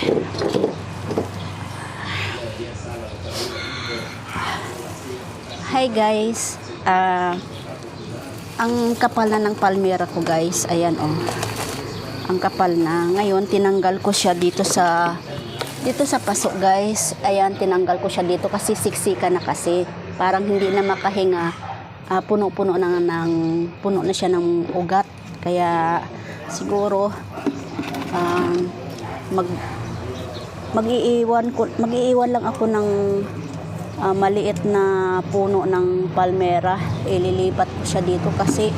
Hi guys. Ang kapal na ng palmera ko guys. Ayan oh. Ang kapal na. Ngayon tinanggal ko siya dito sa paso guys. Ayan, tinanggal ko siya dito kasi siksika na kasi. Parang hindi na makahinga. Puno-puno na siya ng ugat. Kaya siguro mag-iiwan lang ako ng maliit na puno ng palmera. Ililipat ko siya dito kasi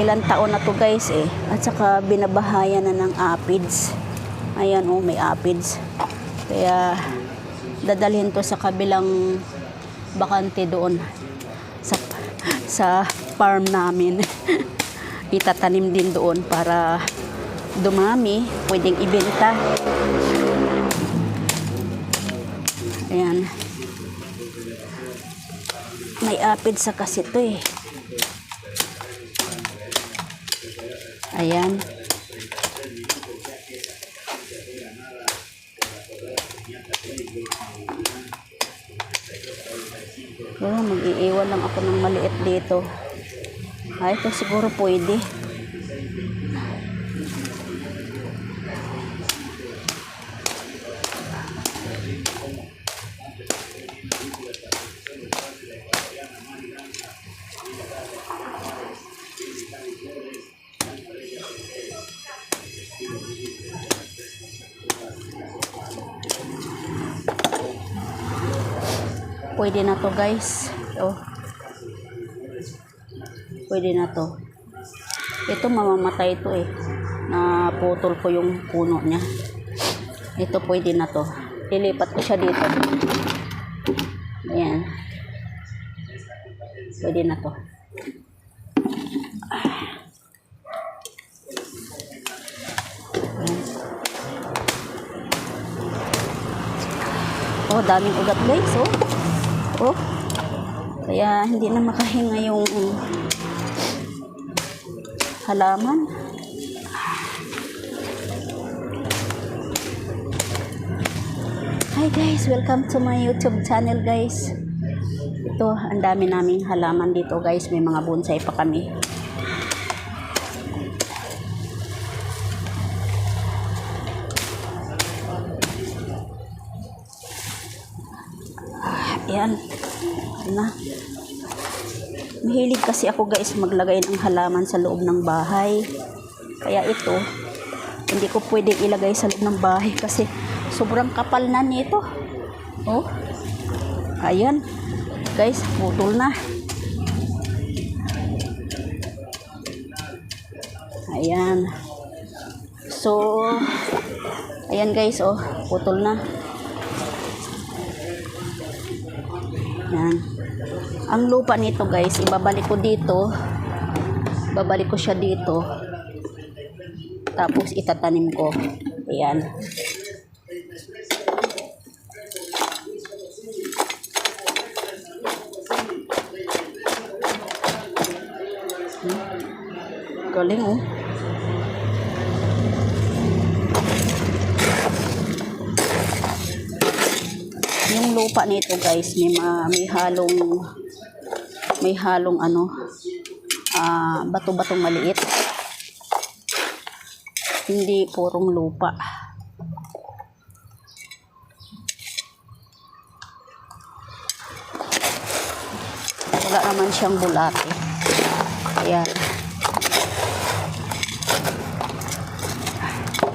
ilang taon na to guys eh. At saka binabahayan na ng aphids. Ayan oh, may aphids. Kaya dadalhin to sa kabilang bakante doon sa farm namin. Itatanim din doon para dumami, pwedeng ibenta. Ayan. May aphids sa kasi ito eh. Ayan. Pero mag-iiwan lang ako ng maliit dito. Ito siguro pwede. Pwede na to guys. Oh. Pwede na to. Ito mamamatay ito eh. Naputol ko yung puno niya. Ito pwede na to. Lilipat ko siya dito. Ayan. Pwede na to. Ayan. Oh, daming ugat guys. Oh. Kaya hindi na makahinga yung halaman. Hi guys, welcome to my YouTube channel guys. Ito, ang dami naming halaman dito guys. May mga bonsai pa kami. Ayan. Na. Mahilig kasi ako guys maglagay ng halaman sa loob ng bahay. Kaya ito, hindi ko pwedeng ilagay sa loob ng bahay kasi sobrang kapal na nito. Oh. Ayan. Guys, putol na. Ayan. So, ayan guys, oh, putol na. Yan. Ang lupa nito guys, ibabalik ko dito. Babalik ko siya dito. Tapos itatanim ko. Ayan. Galing oh. Yung lupa nito guys, may halong ano, bato-batong maliit. Hindi purong lupa. Wala naman siyang bulate. Ayan.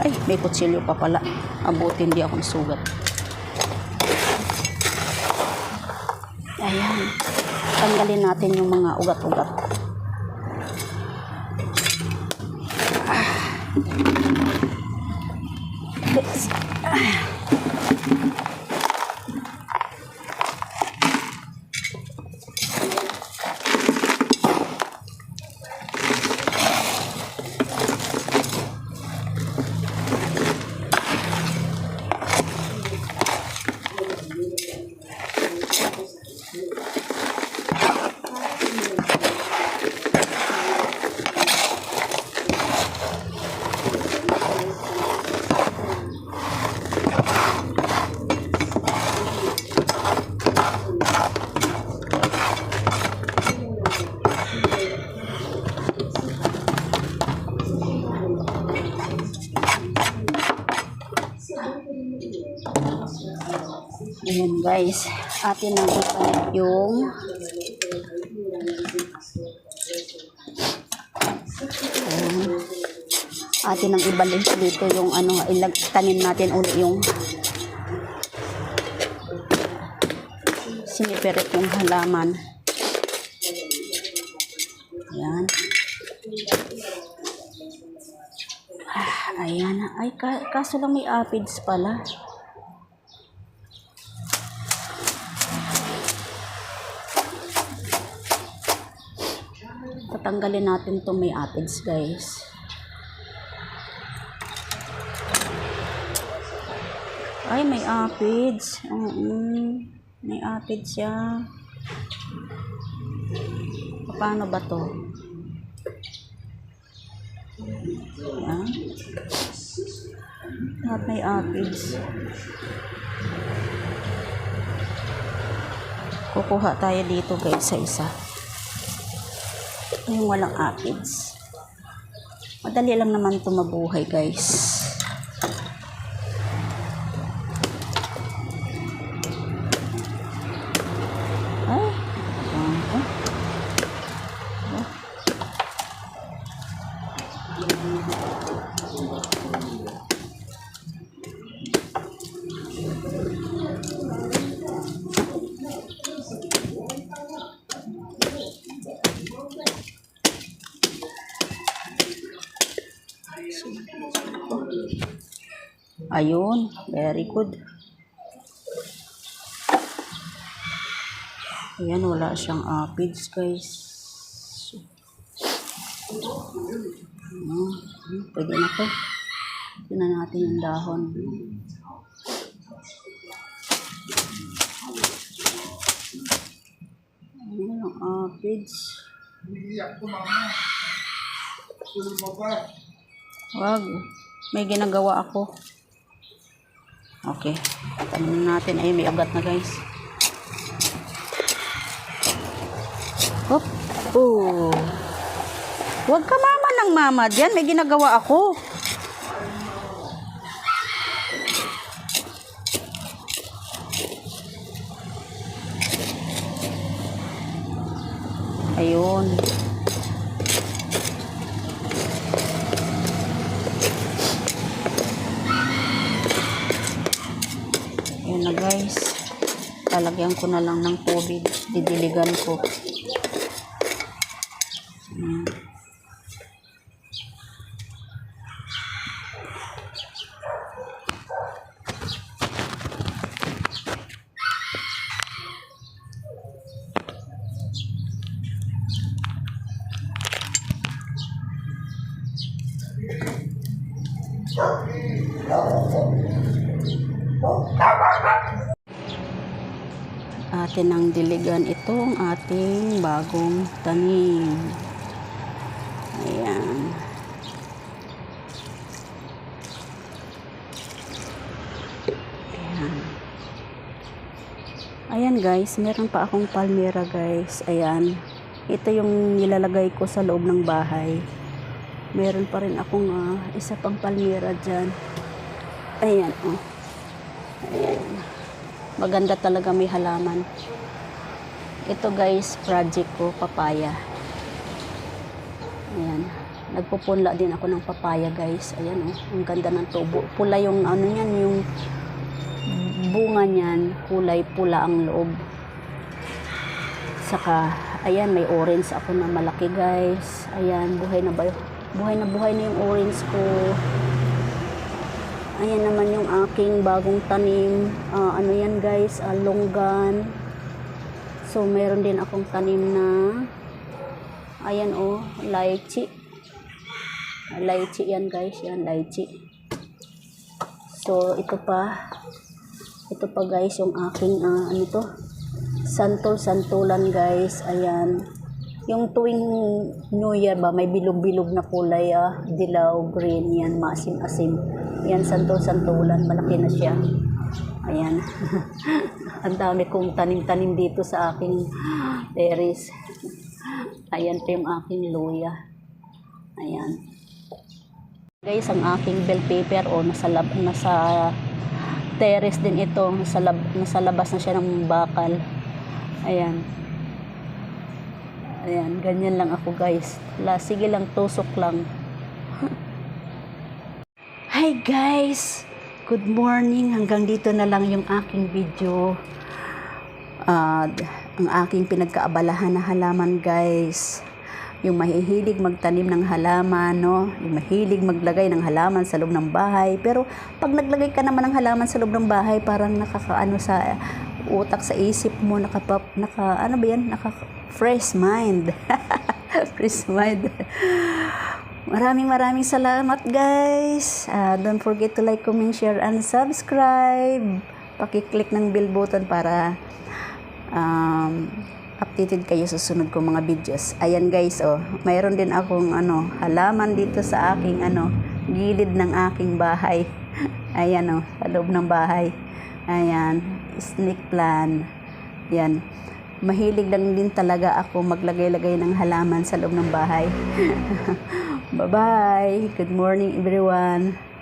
Ay, may kutsilyo pa pala. Abutin, di ako nasugat. Ayan. Tanggalin natin yung mga ugat-ugat. Ayan guys, atin nang ibalik yung atin nang ibalik dito yung ano, tanim natin ulit yung sinipirit yung halaman. Ayan. Ayan. Ay, kaso lang may aphids pala. Tatanggalin natin itong may aphids, guys. Ay, may aphids. May aphids siya. Paano ba to? Ayan. At may aphids. Kukuha tayo dito guys sa isa. Yung walang aphids. Madali lang naman ito mabuhay guys. Ayun, very good. Ayan, wala siyang aphids guys. Pwede na to. Tignan natin yung dahon. Ayan ang aphids. Wag, may ginagawa ako. Okay, tanim natin. Ayun, may agat na guys. Hop. Oh. Huwag ka mama ng mama dyan. May ginagawa ako. Ayun. Ayun na guys. Lalagyan ko na lang ng tubig. Didiligan ko. Atin ang diligan itong ating bagong tanim. Ayan. Ayan. Ayan guys, meron pa akong palmera guys. Ayan. Ito yung nilalagay ko sa loob ng bahay. Meron pa rin akong isa pang palmera dyan. Ayan, oh. Ayan. Maganda talaga may halaman. Ito guys, project ko, papaya. Ayan. Nagpupunla din ako ng papaya guys. Ayan, oh. Ang ganda ng tubo. Pula yung ano yan, yung bunga niyan. Kulay pula ang loob. Saka, ayan, may orange ako na malaki guys. Ayan, buhay na buhay na yung orange ko. Ayan naman yung aking bagong tanim. Ano yan guys, longgan. So meron din akong tanim na ayan oh, lychee. Lychee yan guys, yan lychee. So ito pa guys yung aking ano to, santulan guys. Ayan. Yung tuwing New Year ba, may bilog-bilog na kulay, dilaw, green, yan, maasim-asim. Yan, santulan, malaki na siya. Ayan. Ang dami kong tanim-tanim dito sa aking terrace. Ayan pa yung aking luya. Ayan. Guys, ang aking bell pepper, nasa terrace din ito. Nasa labas na siya ng bakal. Ayan. Ayan, ganyan lang ako guys. Sige lang, tusok lang. Hi guys! Good morning. Hanggang dito na lang yung aking video. Ang aking pinagkaabalahan na halaman guys. Yung mahihilig magtanim ng halaman, no? Yung mahilig maglagay ng halaman sa loob ng bahay. Pero pag naglagay ka naman ng halaman sa loob ng bahay, parang nakakaano sa utak, sa isip mo, ano ba yan? Fresh mind. Fresh mind. Maraming salamat guys. Don't forget to like, comment, share, and subscribe. Paki-click ng bell button para updated kayo sa sunod kong mga videos. Ayan guys, mayroon din akong halaman dito sa aking gilid ng aking bahay. Ayan sa loob ng bahay. Ayan, snake plant. Yan. Mahilig lang din talaga ako maglagay-lagay ng halaman sa loob ng bahay. Bye-bye. Good morning everyone.